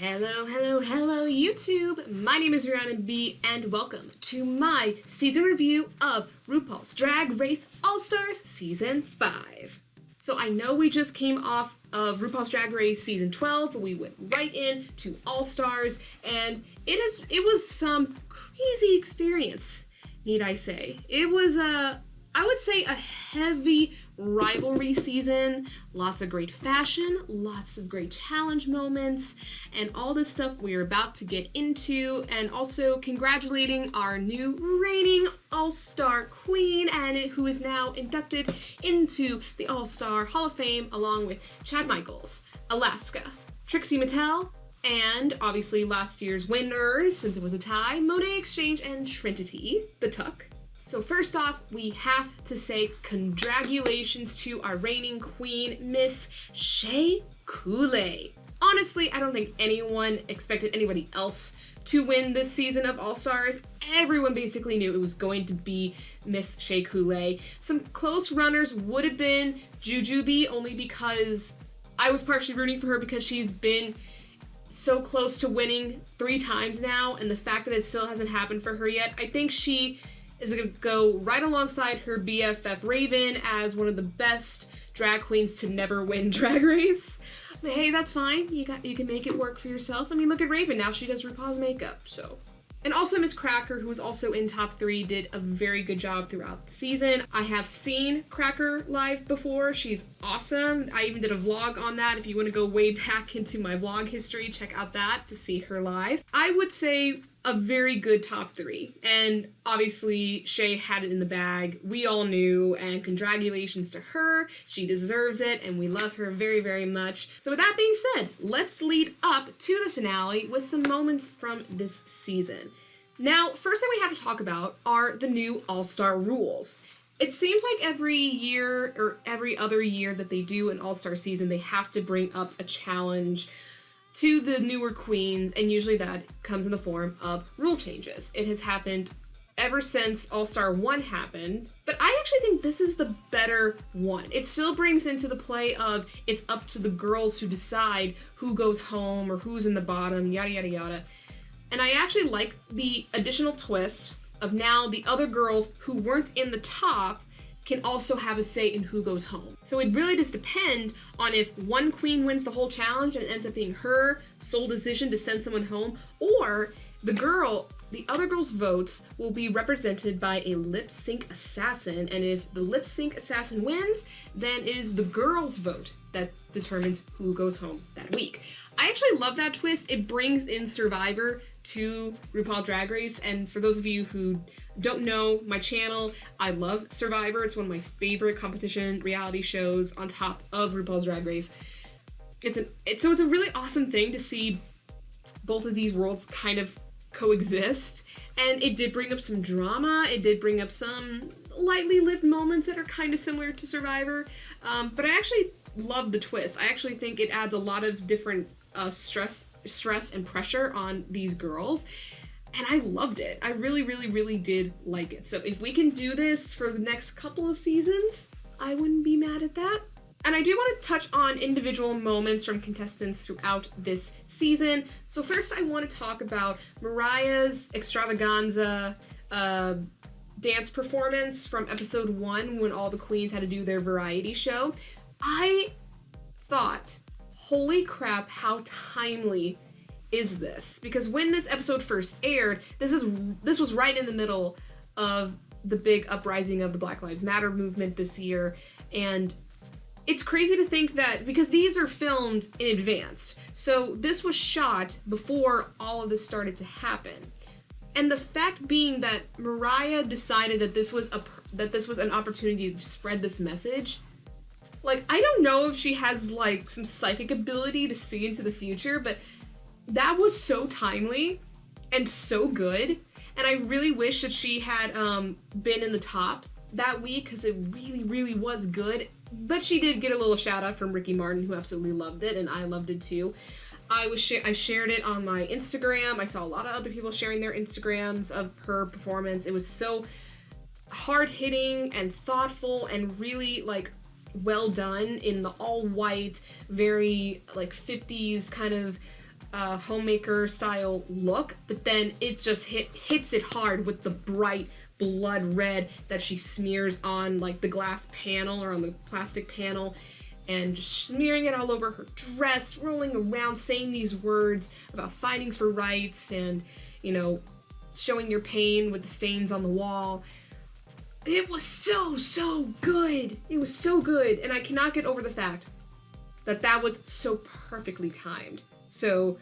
Hello, YouTube! My name is rhianaB, and welcome to my season review of RuPaul's Drag Race All-Stars Season 5. So I know we just came off of RuPaul's Drag Race Season 12, but we went right in to All-Stars, and it was some crazy experience, need I say. It was I would say a heavy rivalry season, lots of great fashion, lots of great challenge moments, and all this stuff we're about to get into, and also congratulating our new reigning All-Star Queen, and who is now inducted into the All-Star Hall of Fame along with Chad Michaels, Alaska, Trixie Mattel, and obviously last year's winners, since it was a tie, Monet Exchange and Trinity, the Tuck. So first off, we have to say congratulations to our reigning queen, Miss Shea Coulee. Honestly, I don't think anyone expected anybody else to win this season of All-Stars. Everyone basically knew it was going to be Miss Shea Coulee. Some close runners would have been Jujubee, only because I was partially rooting for her because she's been so close to winning 3 times now, and the fact that it still hasn't happened for her yet, I think she is going to go right alongside her BFF Raven as one of the best drag queens to never win Drag Race. But hey, that's fine. You can make it work for yourself. I mean, look at Raven. Now she does RuPaul's makeup, so. And also Miss Cracker, who was also in top 3, did a very good job throughout the season. I have seen Cracker live before. She's awesome. I even did a vlog on that. If you want to go way back into my vlog history, check out that to see her live. I would say a very good top 3. And obviously, Shea had it in the bag. We all knew, and congratulations to her. She deserves it, and we love her very, very much. So with that being said, let's lead up to the finale with some moments from this season. Now, first thing we have to talk about are the new All-Star rules. It seems like every year, or every other year that they do an All-Star season, they have to bring up a challenge to the newer queens, and usually that comes in the form of rule changes. It has happened ever since All-Star 1 happened, but I actually think this is the better one. It still brings into the play of it's up to the girls who decide who goes home or who's in the bottom, yada yada yada. And I actually like the additional twist of now the other girls who weren't in the top can also have a say in who goes home. So it really does depend on if one queen wins the whole challenge and it ends up being her sole decision to send someone home, or the other girl's votes will be represented by a lip sync assassin, and if the lip sync assassin wins, then it is the girl's vote that determines who goes home that week. I actually love that twist. It brings in Survivor to RuPaul Drag Race, and for those of you who don't know my channel, I love Survivor. It's one of my favorite competition reality shows on top of RuPaul's Drag Race. So it's a really awesome thing to see both of these worlds kind of coexist, and it did bring up some drama. It did bring up some lightly lived moments that are kind of similar to Survivor, but I actually love the twist. I actually think it adds a lot of different stress and pressure on these girls, and I loved it. I really did like it. So if we can do this for the next couple of seasons, I wouldn't be mad at that. And I do want to touch on individual moments from contestants throughout this season. So first I want to talk about Mariah's extravaganza dance performance from episode 1 when all the queens had to do their variety show. I thought, holy crap, how timely is this? Because when this episode first aired, this was right in the middle of the big uprising of the Black Lives Matter movement this year, and it's crazy to think that, because these are filmed in advance, so this was shot before all of this started to happen. And the fact being that Mariah decided that this was an opportunity to spread this message, like, I don't know if she has like some psychic ability to see into the future, but that was so timely and so good. And I really wish that she had been in the top that week, because it really was good. But she did get a little shout out from Ricky Martin, who absolutely loved it, and I loved it too. I shared it on my Instagram. I saw a lot of other people sharing their Instagrams of her performance. It was so hard-hitting and thoughtful and really like well done in the all white, very like 50s kind of homemaker style look, but then it just hits it hard with the bright blood red that she smears on like the glass panel or on the plastic panel, and just smearing it all over her dress, rolling around saying these words about fighting for rights and, you know, showing your pain with the stains on the wall. It was so good. It was so good, and I cannot get over the fact that that was so perfectly timed. So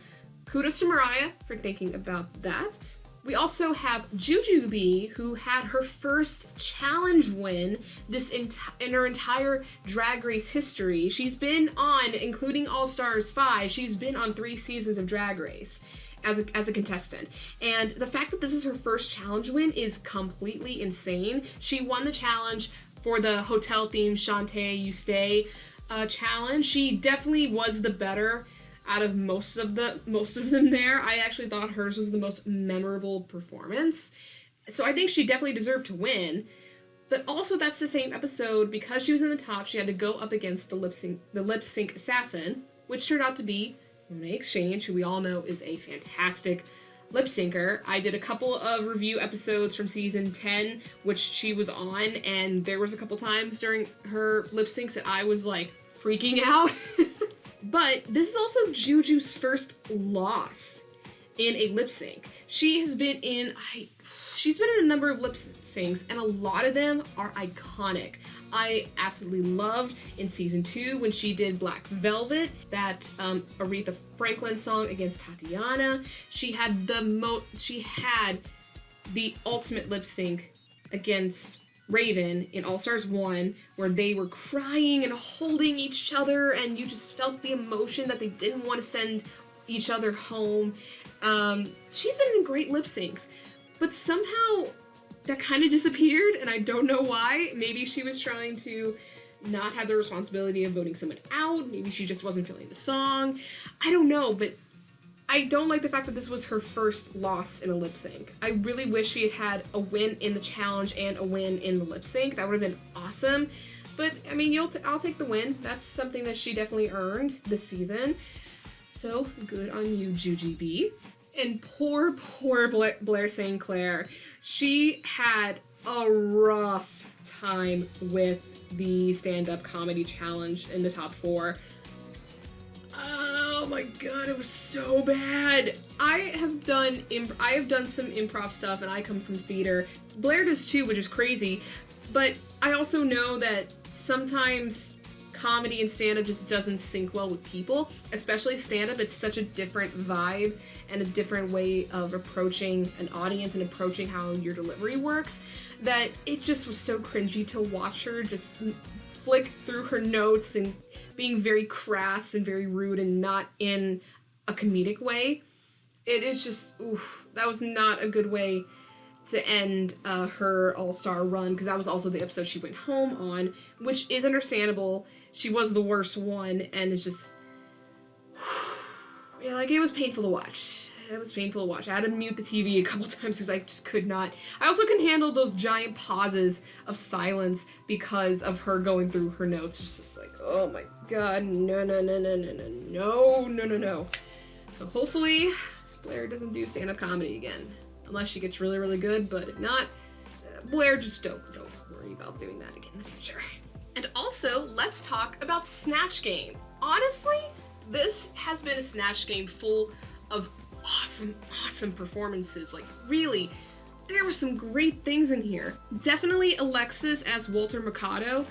kudos to Mariah for thinking about that. We also have jujubee, who had her first challenge win in her entire Drag Race history. She's been on, including All Stars 5, she's been on 3 seasons of Drag Race as a contestant. And the fact that this is her first challenge win is completely insane. She won the challenge for the hotel themed Shantae You Stay challenge. She definitely was the better out of most of them there. I actually thought hers was the most memorable performance. So I think she definitely deserved to win. But also that's the same episode, because she was in the top, she had to go up against the lip sync assassin, which turned out to be Monet Exchange, who we all know is a fantastic lip syncer. I did a couple of review episodes from season 10, which she was on, and there was a couple times during her lip syncs that I was like freaking out. But this is also Juju's first loss in a lip sync. She's been in a number of lip syncs, and a lot of them are iconic. I absolutely loved in season 2 when she did Black Velvet, that Aretha Franklin song against Tatiana. She had the ultimate lip sync against Raven in All Stars 1, where they were crying and holding each other, and you just felt the emotion that they didn't want to send each other home. She's been in great lip syncs, but somehow that kind of disappeared, and I don't know why. Maybe she was trying to not have the responsibility of voting someone out. Maybe she just wasn't feeling the song. I don't know, but I don't like the fact that this was her first loss in a lip sync. I really wish she had had a win in the challenge and a win in the lip sync. That would have been awesome. But, I mean, I'll take the win. That's something that she definitely earned this season. So, good on you, jujubee. And poor Blair St. Clair. She had a rough time with the stand-up comedy challenge in the top 4. Oh my god, it was so bad. I have done some improv stuff, and I come from theater. Blair does too, which is crazy. But I also know that sometimes comedy and stand-up just doesn't sync well with people, especially stand-up. It's such a different vibe and a different way of approaching an audience and approaching how your delivery works, that it just was so cringy to watch her just flick through her notes and being very crass and very rude and not in a comedic way. It is just, oof, that was not a good way to end her all-star run, because that was also the episode she went home on, which is understandable. She was the worst one, and it's just, yeah, like, it was painful to watch. It was painful to watch. I had to mute the TV a couple times because I just could not. I also couldn't handle those giant pauses of silence because of her going through her notes. It's just like, oh my god, no. So hopefully Blair doesn't do stand-up comedy again. Unless she gets really, really good, but if not, Blair, just don't worry about doing that again in the future. And also, let's talk about Snatch Game. Honestly, this has been a Snatch Game full of awesome performances. Like, really, there were some great things in here. Definitely Alexis as Walter Mercado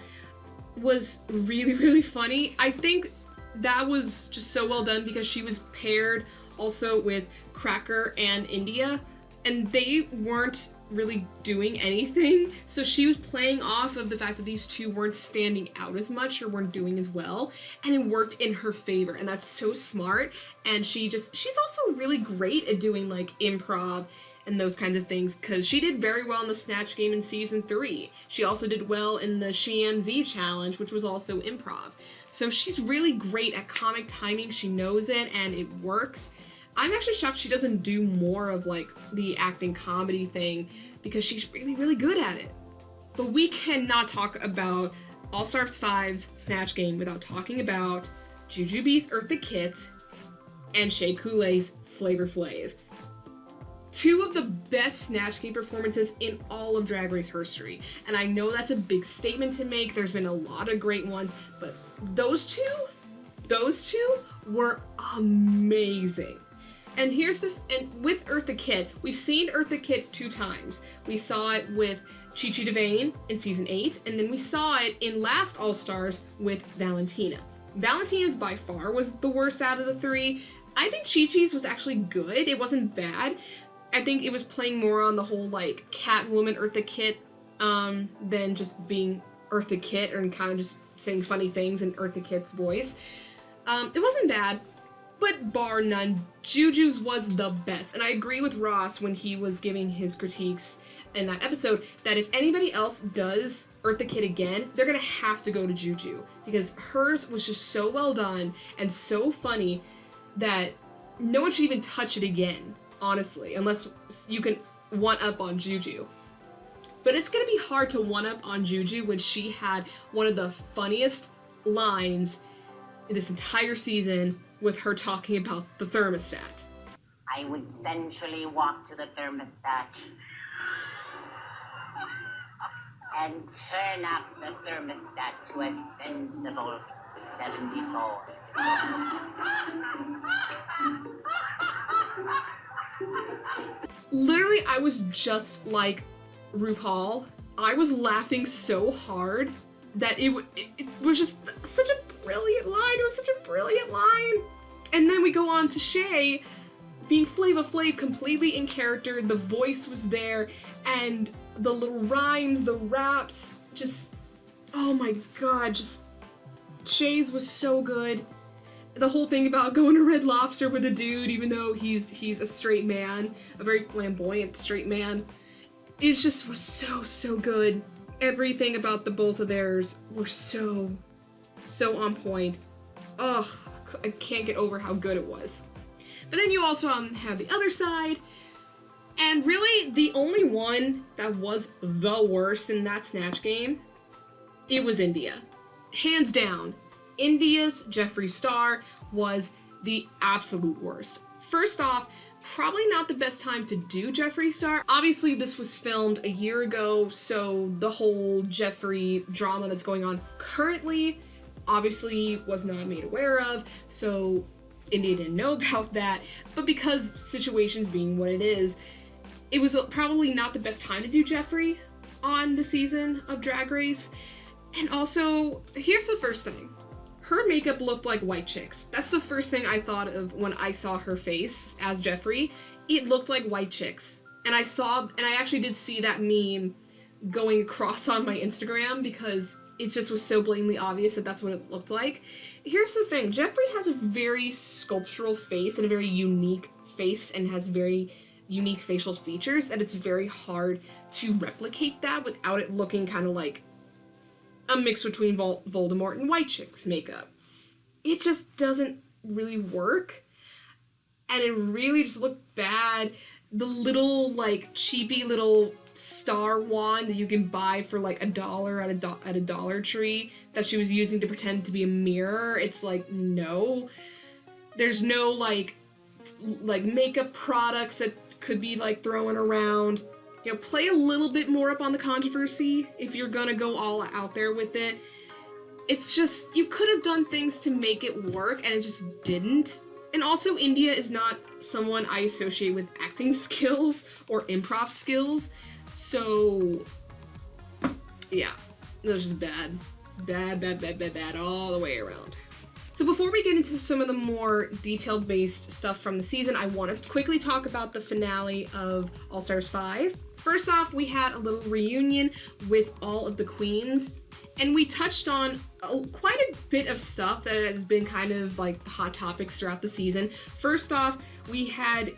was really, really funny. I think that was just so well done because she was paired also with Cracker and India, and they weren't really doing anything, so she was playing off of the fact that these two weren't standing out as much or weren't doing as well, and it worked in her favor, and that's so smart. And she's also really great at doing like improv and those kinds of things, because she did very well in the Snatch Game in season 3. She also did well in the SheMZ challenge, which was also improv. So she's really great at comic timing. She knows it and it works. I'm actually shocked she doesn't do more of like the acting comedy thing, because she's really, really good at it. But we cannot talk about All Stars 5's Snatch Game without talking about Jujubee's Eartha Kitt and Shea Coulee's Flavor Flav. Two of the best Snatch Game performances in all of Drag Race history. And I know that's a big statement to make. There's been a lot of great ones, but those two were amazing. And here's this, and with Eartha Kitt, we've seen Eartha Kitt 2 times. We saw it with Chi Chi DeVayne in season 8, and then we saw it in last All Stars with Valentina. Valentina's by far was the worst out of the 3. I think Chi Chi's was actually good. It wasn't bad. I think it was playing more on the whole like Catwoman Eartha Kitt than just being Eartha Kitt and kind of just saying funny things in Eartha Kitt's voice. It wasn't bad, but bar none, Juju's was the best. And I agree with Ross when he was giving his critiques in that episode that if anybody else does Eartha Kitt again, they're gonna have to go to Juju because hers was just so well done and so funny that no one should even touch it again, honestly, unless you can one-up on Juju. But it's gonna be hard to one-up on Juju when she had one of the funniest lines in this entire season with her talking about the thermostat. I would sensually walk to the thermostat and turn up the thermostat to a sensible 74. Literally, I was just like RuPaul. I was laughing so hard that it was just such a brilliant line. It was such a brilliant line. And then we go on to Shea being Flava Flav completely in character. The voice was there and the little rhymes, the raps, just, oh my god, just, Shea's was so good. The whole thing about going to Red Lobster with a dude, even though he's a straight man, a very flamboyant straight man, it just was so good. Everything about the both of theirs were so on point. Ugh, I can't get over how good it was. But then you also have the other side, and really the only one that was the worst in that Snatch Game, it was India. Hands down, India's Jeffree Star was the absolute worst. First off, probably not the best time to do Jeffree Star. Obviously, this was filmed a year ago, so the whole Jeffree drama that's going on currently obviously was not made aware of, so India didn't know about that. But because situations being what it is, it was probably not the best time to do Jeffree on the season of Drag Race. And also, here's the first thing. Her makeup looked like white chicks. That's the first thing I thought of when I saw her face as Jeffree. It looked like white chicks. And I actually did see that meme going across on my Instagram because it just was so blatantly obvious that that's what it looked like. Here's the thing. Jeffree has a very sculptural face and a very unique face and has very unique facial features that it's very hard to replicate that without it looking kind of like a mix between Voldemort and white chicks makeup. It just doesn't really work, and it really just looked bad. The little like cheapy little star wand that you can buy for like $1 at a Dollar Tree that she was using to pretend to be a mirror, it's like, no. There's no like makeup products that could be like thrown around. You know, play a little bit more up on the controversy if you're gonna go all out there with it. It's just, you could have done things to make it work and it just didn't. And also, India is not someone I associate with acting skills or improv skills. So, yeah, that was just bad. Bad all the way around. So before we get into some of the more detailed-based stuff from the season, I want to quickly talk about the finale of All Stars 5. First off, we had a little reunion with all of the queens, and we touched on quite a bit of stuff that has been kind of like hot topics throughout the season. First off, we had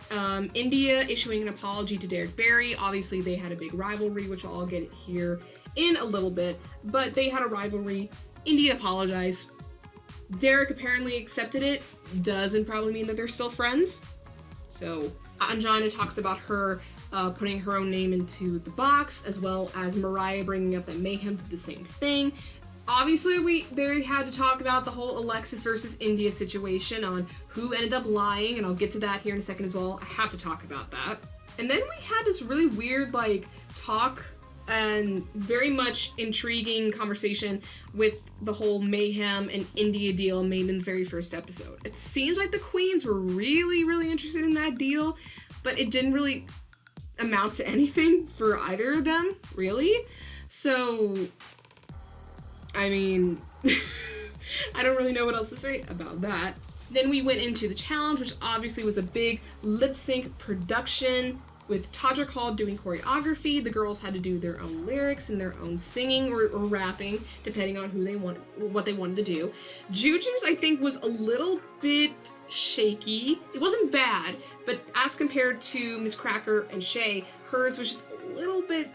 India issuing an apology to Derek Barry. Obviously, they had a big rivalry, which I'll get here in a little bit, but they had a rivalry. India apologized. Derek apparently accepted it. Doesn't probably mean that they're still friends. So Anjana talks about her putting her own name into the box, as well as Mariah bringing up that Mayhem did the same thing. Obviously, they had to talk about the whole Alexis versus India situation on who ended up lying, and I'll get to that here in a second as well. I have to talk about that. And then we had this really weird, like, talk and very much intriguing conversation with the whole Mayhem and India deal made in the very first episode. It seems like the queens were really, really interested in that deal, but it didn't really amount to anything for either of them, really. So, I mean, I don't really know what else to say about that. Then we went into the challenge, which obviously was a big lip sync production with Todrick Hall doing choreography. The girls had to do their own lyrics and their own singing or rapping, depending on what they wanted to do. Juju's, I think, was a little bit shaky. It wasn't bad, but as compared to Miss Cracker and Shay, hers was just a little bit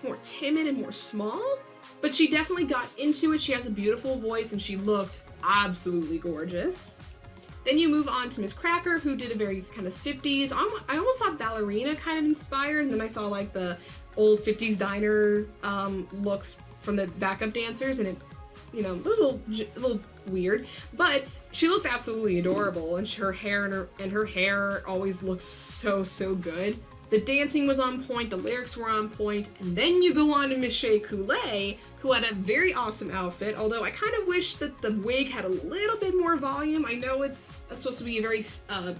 more timid and more small. But she definitely got into it. She has a beautiful voice and she looked absolutely gorgeous. Then you move on to Miss Cracker, who did a very kind of 50s. I almost thought ballerina kind of inspired, and then I saw like the old 50s diner looks from the backup dancers, and it was a little weird. But she looked absolutely adorable, and her hair always looks so good. The dancing was on point, the lyrics were on point, and then you go on to Miss Shea Coulee, who had a very awesome outfit, although I kind of wish that the wig had a little bit more volume. I know it's supposed to be a very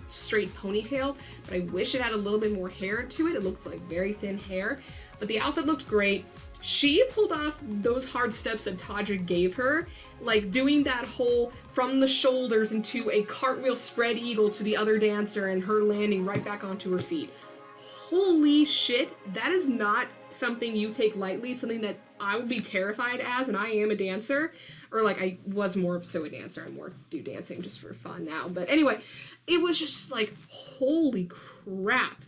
straight ponytail, but I wish it had a little bit more hair to it. It looked like very thin hair, but the outfit looked great. She pulled off those hard steps that Todrick gave her, like doing that whole from the shoulders into a cartwheel spread eagle to the other dancer and her landing right back onto her feet. Holy shit, that is not something you take lightly, something that I would be terrified as, and I am a dancer, or like I was more so a dancer. I more do dancing just for fun now, but anyway, it was just like, holy crap.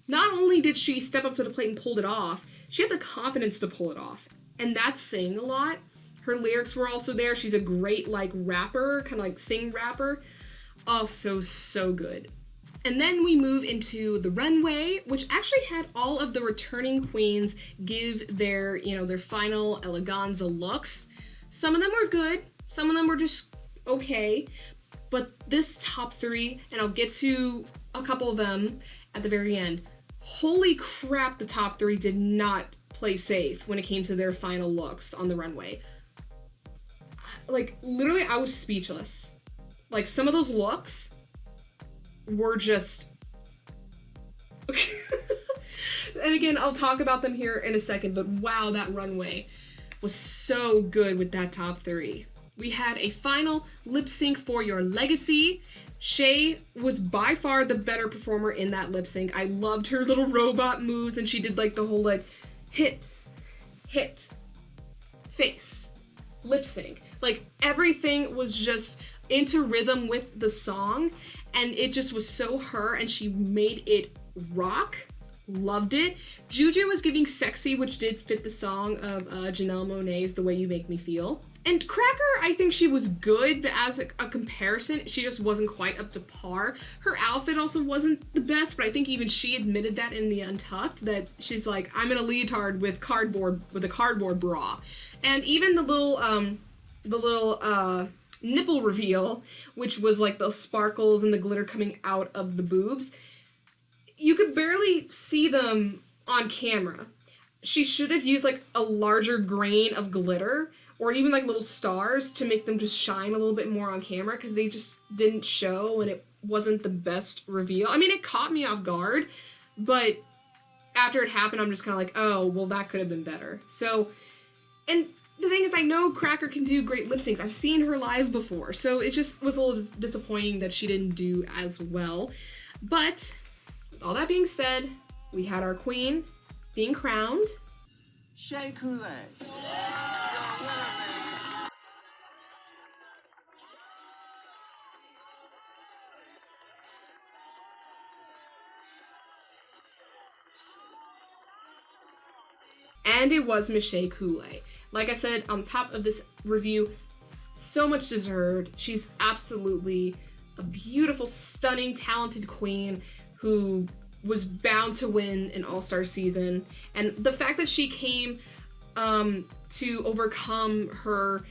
Not only did she step up to the plate and pulled it off, she had the confidence to pull it off, and that's saying a lot. Her lyrics were also there. She's a great like rapper, kind of like sing rapper. Oh, so good. And then we move into the runway, which actually had all of the returning queens give their final eleganza looks. Some of them were good, some of them were just okay, but this top three, and I'll get to a couple of them at the very end, holy crap, the top three did not play safe when it came to their final looks on the runway. Like, literally, I was speechless. Like, some of those looks were just and again, I'll talk about them here in a second, but wow, that runway was so good with that top three. We had a final lip sync for Your Legacy. Shay was by far the better performer in that lip sync. I loved her little robot moves, and she did like the whole like hit, face, lip sync. Like everything was just into rhythm with the song, and it just was so her, and she made it rock. Loved it. Juju was giving sexy, which did fit the song of Janelle Monáe's The Way You Make Me Feel. And Cracker, I think she was good, but as a comparison, she just wasn't quite up to par. Her outfit also wasn't the best, but I think even she admitted that in the Untucked, that she's like, I'm in a leotard with a cardboard bra. And even the little nipple reveal, which was like the sparkles and the glitter coming out of the boobs, you could barely see them on camera. She should have used like a larger grain of glitter or even like little stars to make them just shine a little bit more on camera, because they just didn't show and it wasn't the best reveal. I mean, it caught me off guard, but after it happened, I'm just kind of like, oh, well, that could have been better. So, and the thing is, I know Cracker can do great lip syncs. I've seen her live before, so it just was a little disappointing that she didn't do as well. But all that being said, we had our queen being crowned. Shea Coulee. And it was Miss Shea Coulee. Like I said, on top of this review, so much deserved. She's absolutely a beautiful, stunning, talented queen who was bound to win an All-Star season. And the fact that she came to overcome her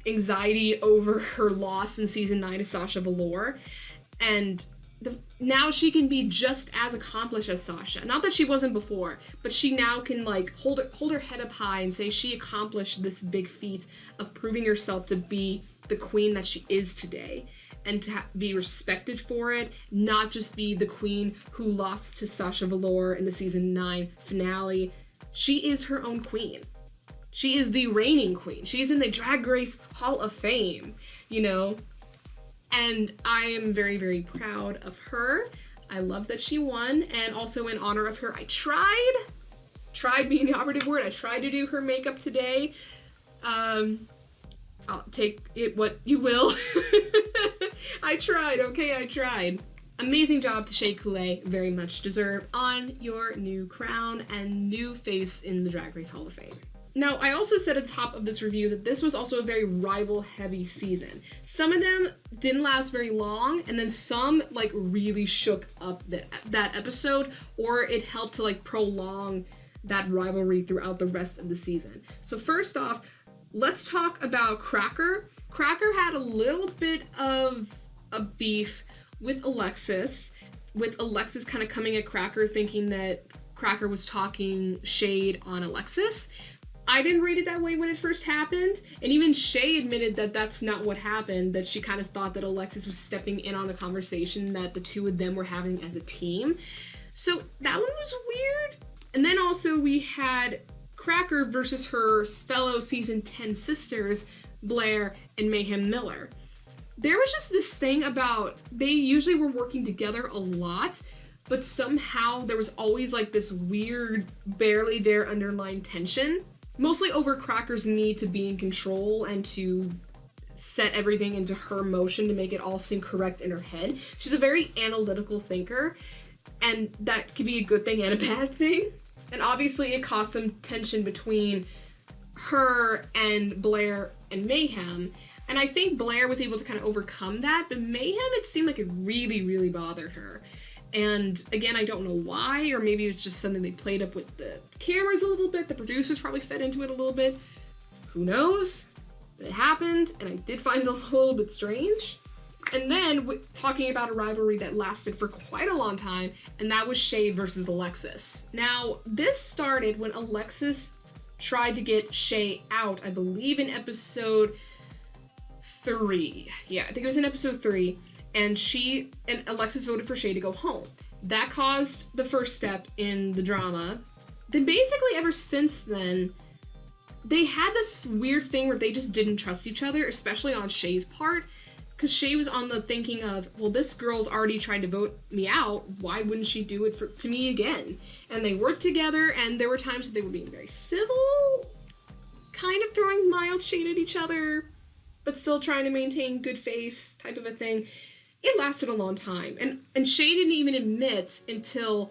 anxiety over her loss in season 9 to Sasha Velour, and now she can be just as accomplished as Sasha. Not that she wasn't before, but she now can like hold her head up high and say she accomplished this big feat of proving herself to be the queen that she is today, and to be respected for it, not just be the queen who lost to Sasha Velour in the season 9 finale. She is her own queen. She is the reigning queen. She's in the Drag Race Hall of Fame, you know? And I am very, very proud of her. I love that she won, and also in honor of her, I tried being the operative word, I tried to do her makeup today. I'll take it what you will. I tried, okay, I tried. Amazing job to Shea Coulee, very much deserved on your new crown and new face in the Drag Race Hall of Fame. Now, I also said at the top of this review that this was also a very rival-heavy season. Some of them didn't last very long, and then some, like, really shook up that episode, or it helped to, like, prolong that rivalry throughout the rest of the season. So first off, let's talk about Cracker. Cracker had a little bit of a beef with Alexis kind of coming at Cracker thinking that Cracker was talking shade on Alexis. I didn't read it that way when it first happened, and even Shea admitted that that's not what happened, that she kind of thought that Alexis was stepping in on a conversation that the two of them were having as a team. So that one was weird. And then also we had Cracker versus her fellow season 10 sisters, Blair and Mayhem Miller. There was just this thing about, they usually were working together a lot, but somehow there was always like this weird, barely there underlying tension. Mostly over Cracker's need to be in control and to set everything into her motion to make it all seem correct in her head. She's a very analytical thinker, and that can be a good thing and a bad thing. And obviously it caused some tension between her and Blair and Mayhem. And I think Blair was able to kind of overcome that, but Mayhem, it seemed like it really, really bothered her. And again, I don't know why, or maybe it's just something they played up with the cameras a little bit. The producers probably fed into it a little bit. Who knows? But it happened, and I did find it a little bit strange. And then talking about a rivalry that lasted for quite a long time, and that was Shea versus Alexis. Now, this started when Alexis tried to get Shea out, I believe in episode 3. Yeah, I think it was in episode 3. And Alexis voted for Shea to go home. That caused the first step in the drama. Then basically ever since then, they had this weird thing where they just didn't trust each other, especially on Shea's part, because Shea was on the thinking of, well, this girl's already tried to vote me out, why wouldn't she do it to me again? And they worked together, and there were times that they were being very civil, kind of throwing mild shade at each other, but still trying to maintain good face type of a thing. It lasted a long time, and Shea didn't even admit until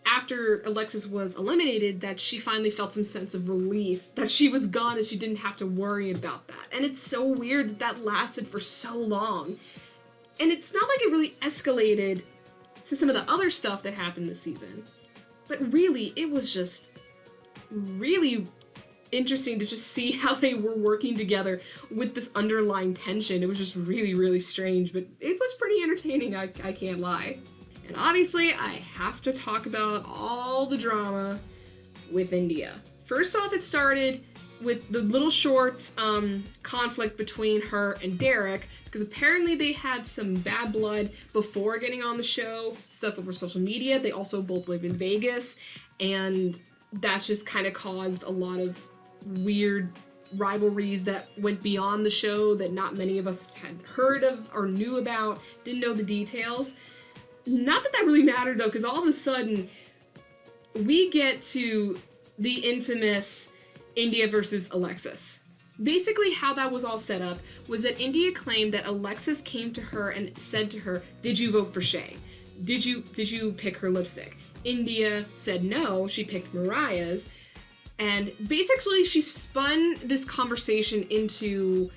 after Alexis was eliminated that she finally felt some sense of relief that she was gone and she didn't have to worry about that. And it's so weird that that lasted for so long. And it's not like it really escalated to some of the other stuff that happened this season. But really, it was just really interesting to just see how they were working together with this underlying tension. It was just really, really strange, but it was pretty entertaining, I can't lie. And obviously, I have to talk about all the drama with India. First off, it started with the little short conflict between her and Derek, because apparently they had some bad blood before getting on the show, stuff over social media. They also both live in Vegas, and that's just kind of caused a lot of weird rivalries that went beyond the show that not many of us had heard of or knew about, didn't know the details. Not that that really mattered though, because all of a sudden we get to the infamous India versus Alexis. Basically how that was all set up was that India claimed that Alexis came to her and said to her, "Did you vote for Shea? Did you pick her lipstick?" India said no, she picked Mariah's. And basically she spun this conversation into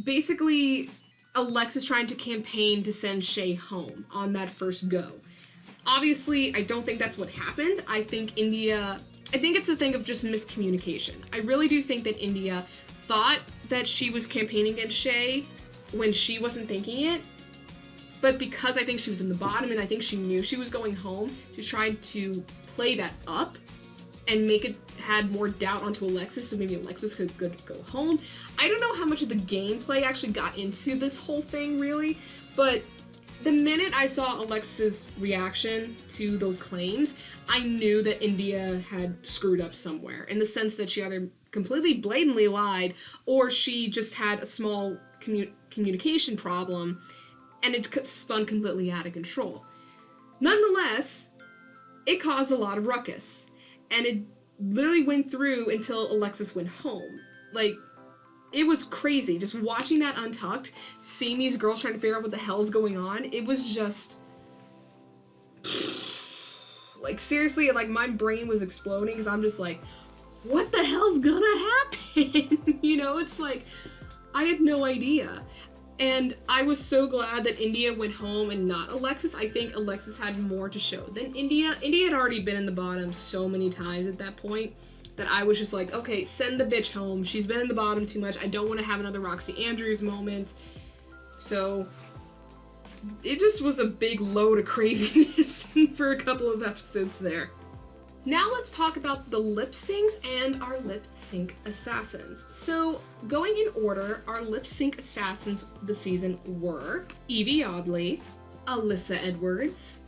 basically Alexis trying to campaign to send Shea home on that first go. Obviously, I don't think that's what happened. I think India I think it's a thing of just miscommunication. I really do think that India thought that she was campaigning against Shea when she wasn't thinking it. But because I think she was in the bottom and I think she knew she was going home, she tried to play that up and make it had more doubt onto Alexis, so maybe Alexis could go home. I don't know how much of the gameplay actually got into this whole thing, really, but the minute I saw Alexis' reaction to those claims, I knew that India had screwed up somewhere, in the sense that she either completely blatantly lied, or she just had a small communication problem, and it spun completely out of control. Nonetheless, it caused a lot of ruckus, and it literally went through until Alexis went home. Like, it was crazy. Just watching that Untucked, seeing these girls trying to figure out what the hell's going on, it was just... like, seriously, like, my brain was exploding, because I'm just like, what the hell's gonna happen? You know, it's like, I had no idea. And I was so glad that India went home and not Alexis. I think Alexis had more to show than India. India had already been in the bottom so many times at that point that I was just like, okay, send the bitch home. She's been in the bottom too much. I don't want to have another Roxy Andrews moment. So it just was a big load of craziness for a couple of episodes there. Now let's talk about the lip syncs and our lip sync assassins. So going in order, our lip sync assassins this season were Evie Oddly, Alyssa Edwards,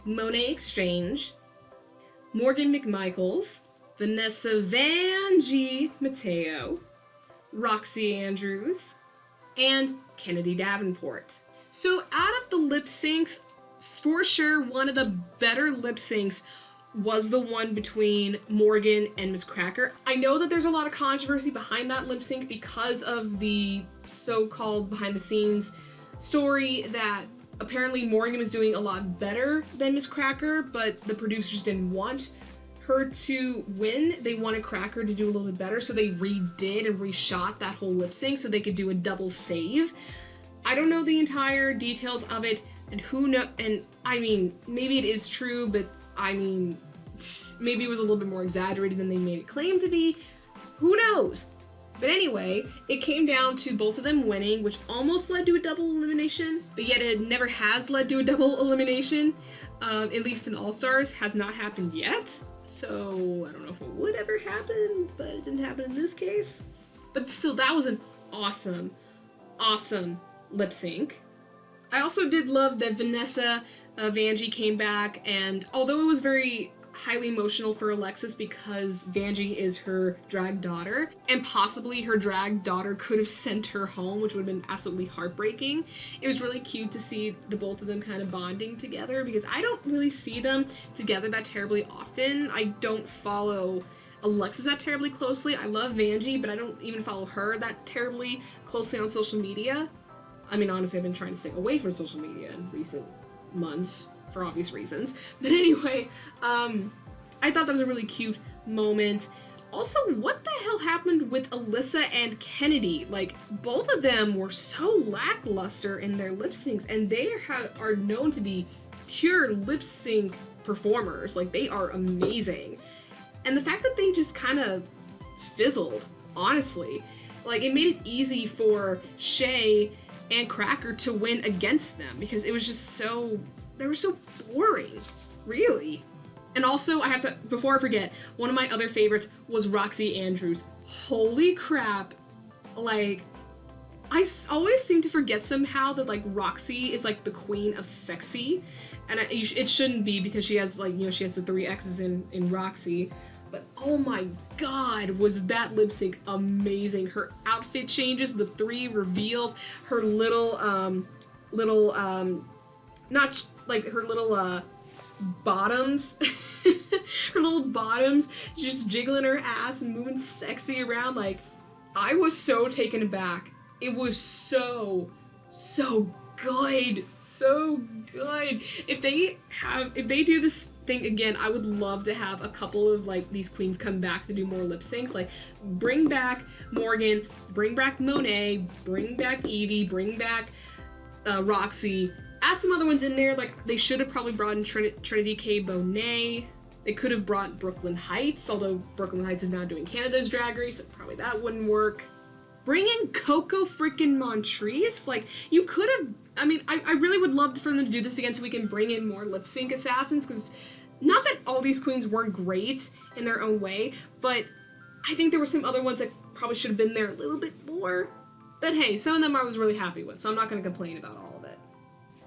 Monet Exchange, Morgan McMichaels, Vanessa Vanjie Mateo, Roxy Andrews, and Kennedy Davenport. So out of the lip syncs, for sure one of the better lip syncs was the one between Morgan and Miss Cracker. I know that there's a lot of controversy behind that lip sync because of the so-called behind the scenes story that apparently Morgan was doing a lot better than Miss Cracker, but the producers didn't want her to win. They wanted Cracker to do a little bit better, so they redid and reshot that whole lip sync so they could do a double save. I don't know the entire details of it, and who know, and I mean, maybe it is true, but I mean, maybe it was a little bit more exaggerated than they made it claim to be. Who knows? But anyway, it came down to both of them winning, which almost led to a double elimination, but yet it never has led to a double elimination. At least in All-Stars, has not happened yet. So I don't know if it would ever happen, but it didn't happen in this case. But still, that was an awesome, awesome lip sync. I also did love that Vanessa Vanjie came back, and although it was very highly emotional for Alexis because Vanjie is her drag daughter, and possibly her drag daughter could have sent her home, which would have been absolutely heartbreaking, it was really cute to see the both of them kind of bonding together, because I don't really see them together that terribly often. I don't follow Alexis that terribly closely. I love Vanjie, but I don't even follow her that terribly closely on social media. I mean, honestly, I've been trying to stay away from social media in recent months for obvious reasons. But anyway, I thought that was a really cute moment. Also, what the hell happened with Alyssa and Kennedy? Like, both of them were so lackluster in their lip syncs, and they are known to be pure lip sync performers. Like, they are amazing. And the fact that they just kind of fizzled, honestly, like, it made it easy for Shea and Cracker to win against them, because it was just so, they were so boring, really. And also, I have to, before I forget, one of my other favorites was Roxy Andrews. Holy crap, like, I always seem to forget somehow that, like, Roxy is, like, the queen of sexy, and it shouldn't be, because she has, like, you know, she has the 3 X's in Roxy. But oh my god, was that lip sync amazing. Her outfit changes, the 3 reveals, her little, not, like, her little, bottoms, her little bottoms, just jiggling her ass and moving sexy around. Like, I was so taken aback. It was so good. So good. If they do this thing again, I would love to have a couple of, like, these queens come back to do more lip syncs. Like, bring back Morgan, bring back Monet, bring back Evie, bring back Roxy. Add some other ones in there. Like, they should have probably brought in Trinity K. Bonet. They could have brought Brooklyn Heights, although Brooklyn Heights is now doing Canada's Drag Race, so probably that wouldn't work. Bring in Coco freaking Montrese? Like, you could have, I mean, I really would love for them to do this again so we can bring in more lip sync assassins, because not that all these queens weren't great in their own way, but I think there were some other ones that probably should have been there a little bit more. But hey, some of them I was really happy with, so I'm not going to complain about all of it.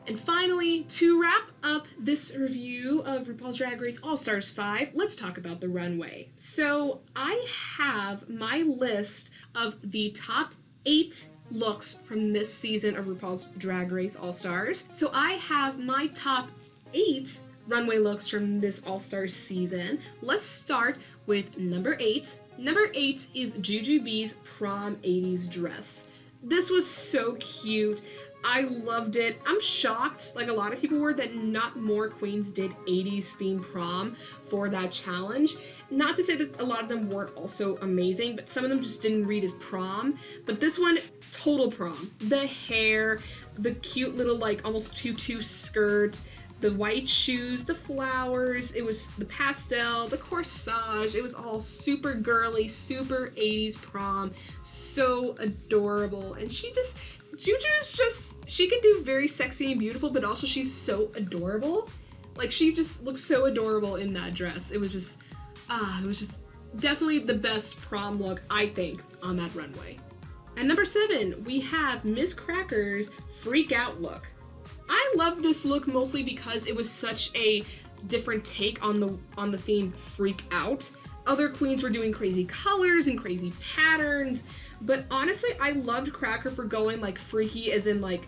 And finally, to wrap up this review of RuPaul's Drag Race All-Stars 5, let's talk about the runway. So I have my list of the top 8 looks from this season of RuPaul's Drag Race All-Stars. So I have my top 8 runway looks from this All-Stars season. Let's start with number 8. Number 8 is Jujubee's prom 80s dress. This was so cute. I loved it. I'm shocked, like a lot of people were, that not more queens did 80s themed prom for that challenge. Not to say that a lot of them weren't also amazing, but some of them just didn't read as prom. But this one, total prom. The hair, the cute little like almost tutu skirt, the white shoes, the flowers, it was the pastel, the corsage, it was all super girly, super 80s prom, so adorable. And Juju's just, she can do very sexy and beautiful, but also she's so adorable. Like, she just looks so adorable in that dress. It was just definitely the best prom look, I think, on that runway. At number 7, we have Miss Cracker's Freak Out look. I love this look mostly because it was such a different take on the theme Freak Out. Other queens were doing crazy colors and crazy patterns, but honestly, I loved Cracker for going like freaky, as in like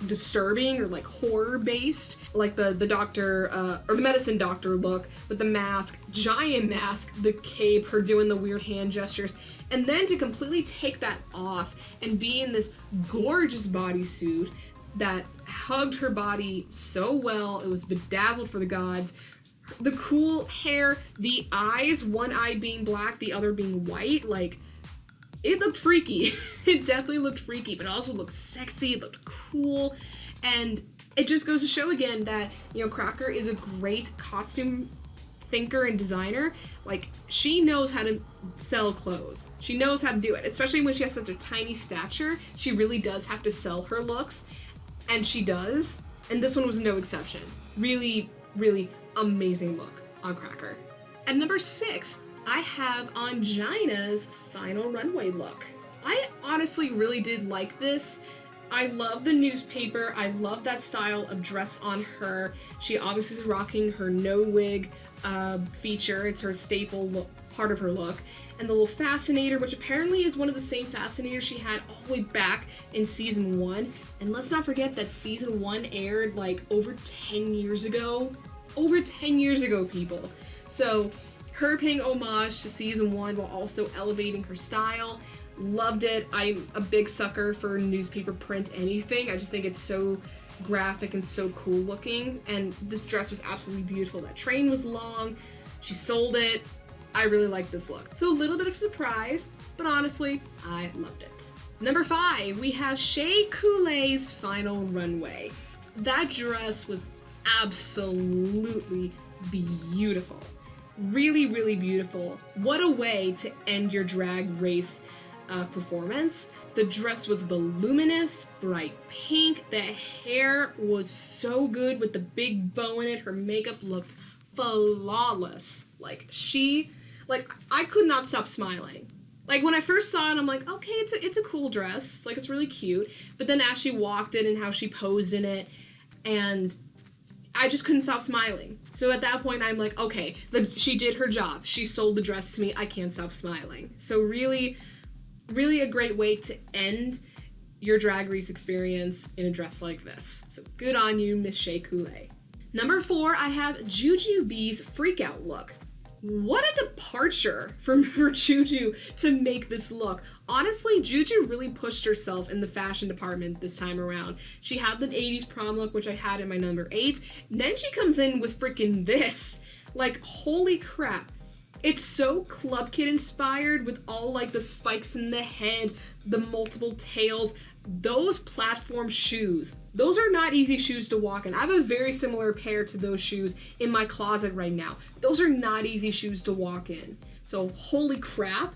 disturbing or like horror based, like the doctor or the medicine doctor look with the mask, giant mask, the cape, her doing the weird hand gestures, and then to completely take that off and be in this gorgeous bodysuit that hugged her body so well. It was bedazzled for the gods. The cool hair, the eyes, one eye being black, the other being white, like, it looked freaky. It definitely looked freaky, but it also looked sexy, it looked cool, and it just goes to show again that, you know, Cracker is a great costume thinker and designer. Like, she knows how to sell clothes. She knows how to do it, especially when she has such a tiny stature. She really does have to sell her looks, and she does, and this one was no exception. Really, really amazing look on Cracker. At number 6, I have Ongina's final runway look. I honestly really did like this. I love the newspaper. I love that style of dress on her. She obviously is rocking her no wig feature. It's her staple look, part of her look. And the little fascinator, which apparently is one of the same fascinators she had all the way back in season 1. And let's not forget that season 1 aired like over 10 years ago. Over 10 years ago, people. So her paying homage to season 1 while also elevating her style. Loved it. I'm a big sucker for newspaper print anything. I just think it's so graphic and so cool looking. And this dress was absolutely beautiful. That train was long. She sold it. I really like this look. So a little bit of a surprise, but honestly, I loved it. Number 5, we have Shea Coulee's final runway. That dress was absolutely beautiful. Really, really beautiful. What a way to end your drag race performance. The dress was voluminous, bright pink. The hair was so good with the big bow in it. Her makeup looked flawless. I could not stop smiling. Like, when I first saw it, I'm like, okay, it's a cool dress. Like, it's really cute. But then as she walked in and how she posed in it, and I just couldn't stop smiling. So at that point, I'm like, okay, she did her job. She sold the dress to me. I can't stop smiling. So really, really a great way to end your Drag Race experience in a dress like this. So good on you, Miss Shea Coulee. Number 4, I have Jujubee's Freak Out look. What a departure for Juju to make this look. Honestly, Juju really pushed herself in the fashion department this time around. She had the 80s prom look, which I had in my number 8. Then she comes in with freaking this. Like, holy crap. It's so Club Kid inspired with all like the spikes in the head, the multiple tails, those platform shoes, those are not easy shoes to walk in. I have a very similar pair to those shoes in my closet right now. Those are not easy shoes to walk in. So holy crap,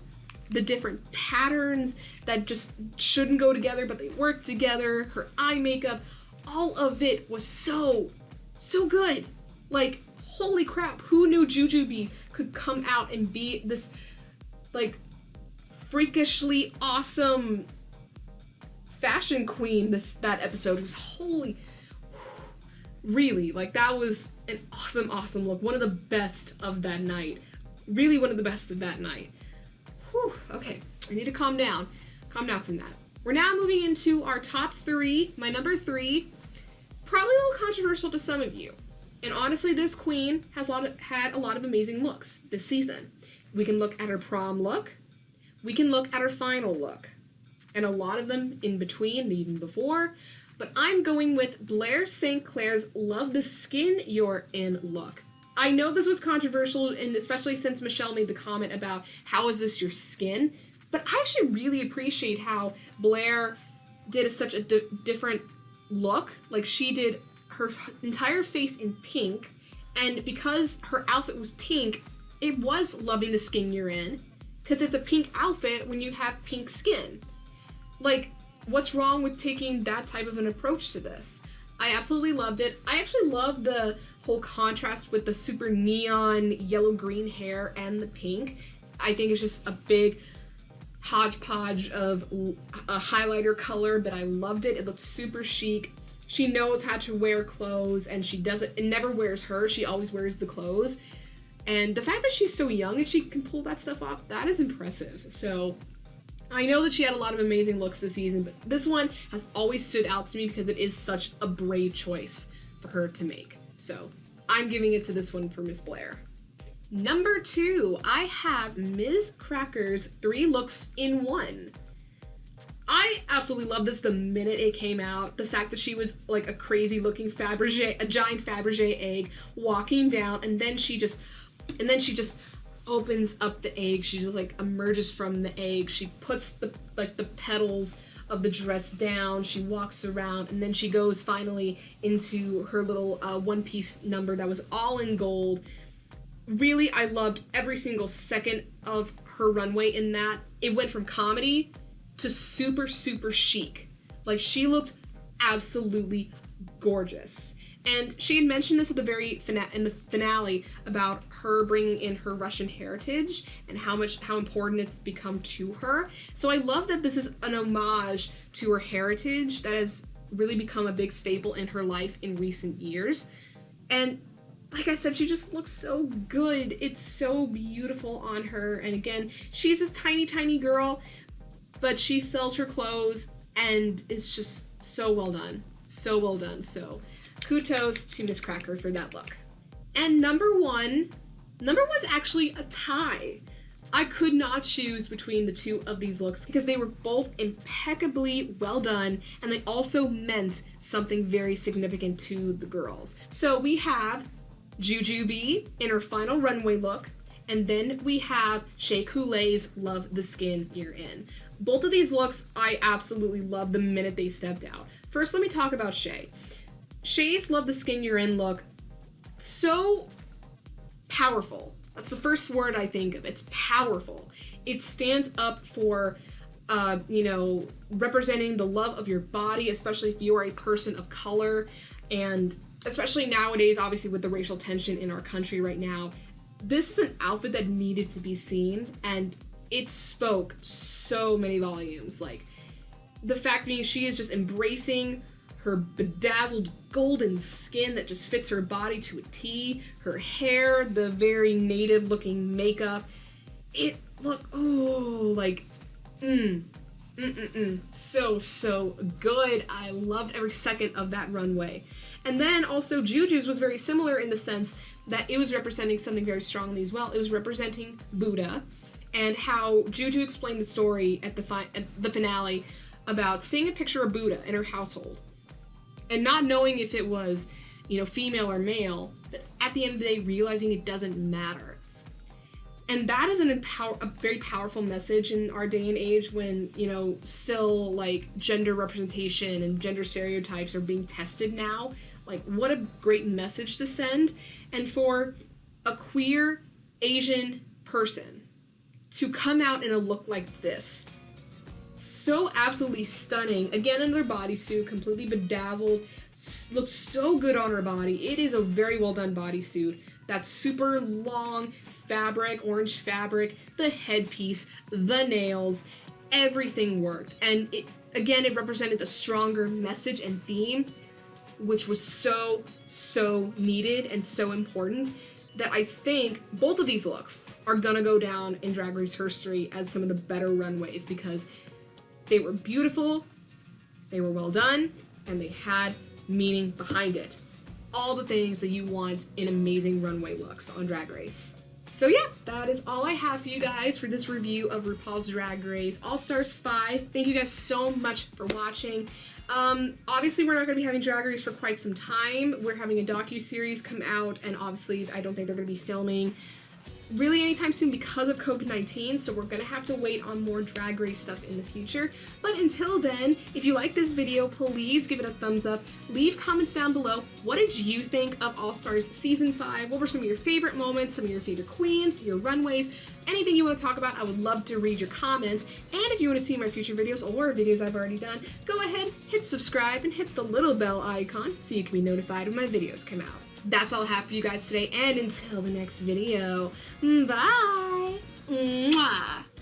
the different patterns that just shouldn't go together, but they work together, her eye makeup, all of it was so good. Like, holy crap, who knew Jujubee could come out and be this, like, freakishly awesome fashion queen. That episode was really, like, that was an awesome look. One of the best of that night. Really one of the best of that night. Whew, okay, I need to calm down from that. We're now moving into our top 3. My number 3, probably a little controversial to some of you. And honestly, this queen has had a lot of amazing looks this season. We can look at her prom look. We can look at her final look. And a lot of them in between and even before. But I'm going with Blair St. Clair's Love the Skin You're In look. I know this was controversial, and especially since Michelle made the comment about how is this your skin, but I actually really appreciate how Blair did such a different look. Like, she did her entire face in pink, and because her outfit was pink, it was loving the skin you're in, because it's a pink outfit when you have pink skin. Like, what's wrong with taking that type of an approach to this? I absolutely loved it. I actually love the whole contrast with the super neon yellow-green hair and the pink. I think it's just a big hodgepodge of a highlighter color, but I loved it. It looked super chic. She knows how to wear clothes, and it never wears her. She always wears the clothes. And the fact that she's so young and she can pull that stuff off, that is impressive. So I know that she had a lot of amazing looks this season, but this one has always stood out to me because it is such a brave choice for her to make. So I'm giving it to this one for Miss Blair. Number 2, I have Ms. Cracker's 3 looks in 1. I absolutely loved this the minute it came out. The fact that she was like a crazy looking a giant Fabergé egg walking down, and then she just opens up the egg. She just like emerges from the egg. She puts the petals of the dress down. She walks around, and then she goes finally into her little one-piece number that was all in gold. Really, I loved every single second of her runway in that. It went from comedy to super chic. Like, she looked absolutely gorgeous. And she had mentioned this at the in the finale about her bringing in her Russian heritage and how important it's become to her. So I love that this is an homage to her heritage that has really become a big staple in her life in recent years. And like I said, she just looks so good. It's so beautiful on her. And again, she's this tiny girl, but she sells her clothes and it's just so well done. So well done. So kudos to Miss Cracker for that look. And number one's actually a tie. I could not choose between the 2 of these looks because they were both impeccably well done, and they also meant something very significant to the girls. So we have Jujubee in her final runway look, and then we have Shea Couleé's Love the Skin You're In. Both of these looks I absolutely loved the minute they stepped out. First, let me talk about Shea. Shea's Love the Skin You're In look, so powerful. That's the first word I think of. It's powerful. It stands up for, representing the love of your body, especially if you are a person of color, and especially nowadays, obviously with the racial tension in our country right now. This is an outfit that needed to be seen, and it spoke so many volumes. Like, the fact being she is just embracing her bedazzled golden skin that just fits her body to a T, her hair, the very native looking makeup. It looked, so good. I loved every second of that runway. And then also Juju's was very similar in the sense that it was representing something very strongly as well. It was representing Buddha, and how Juju explained the story at the finale about seeing a picture of Buddha in her household and not knowing if it was, female or male, but at the end of the day realizing it doesn't matter. And that is a very powerful message in our day and age when, you know, still like gender representation and gender stereotypes are being tested now. Like, what a great message to send. And for a queer Asian person to come out in a look like this, so absolutely stunning, again in their bodysuit, completely bedazzled, looks so good on her body. It is a very well done bodysuit. That super long fabric, orange fabric, the headpiece, the nails, everything worked. And it represented a stronger message and theme, which was so needed and so important, that I think both of these looks are gonna go down in Drag Race history as some of the better runways, because they were beautiful, they were well done, and they had meaning behind it. All the things that you want in amazing runway looks on Drag Race. So yeah, that is all I have for you guys for this review of RuPaul's Drag Race All-Stars 5. Thank you guys so much for watching. Obviously we're not going to be having Drag Race for quite some time. We're having a docu-series come out, and obviously I don't think they're going to be filming really anytime soon because of COVID-19, so we're gonna have to wait on more Drag Race stuff in the future. But until then, if you like this video, please give it a thumbs up. Leave comments down below. What did you think of All-Stars Season 5? What were some of your favorite moments, some of your favorite queens, your runways, anything you want to talk about? I would love to read your comments. And if you want to see my future videos or videos I've already done, go ahead, hit subscribe, and hit the little bell icon so you can be notified when my videos come out. That's all I have for you guys today, and until the next video, bye! Mwah.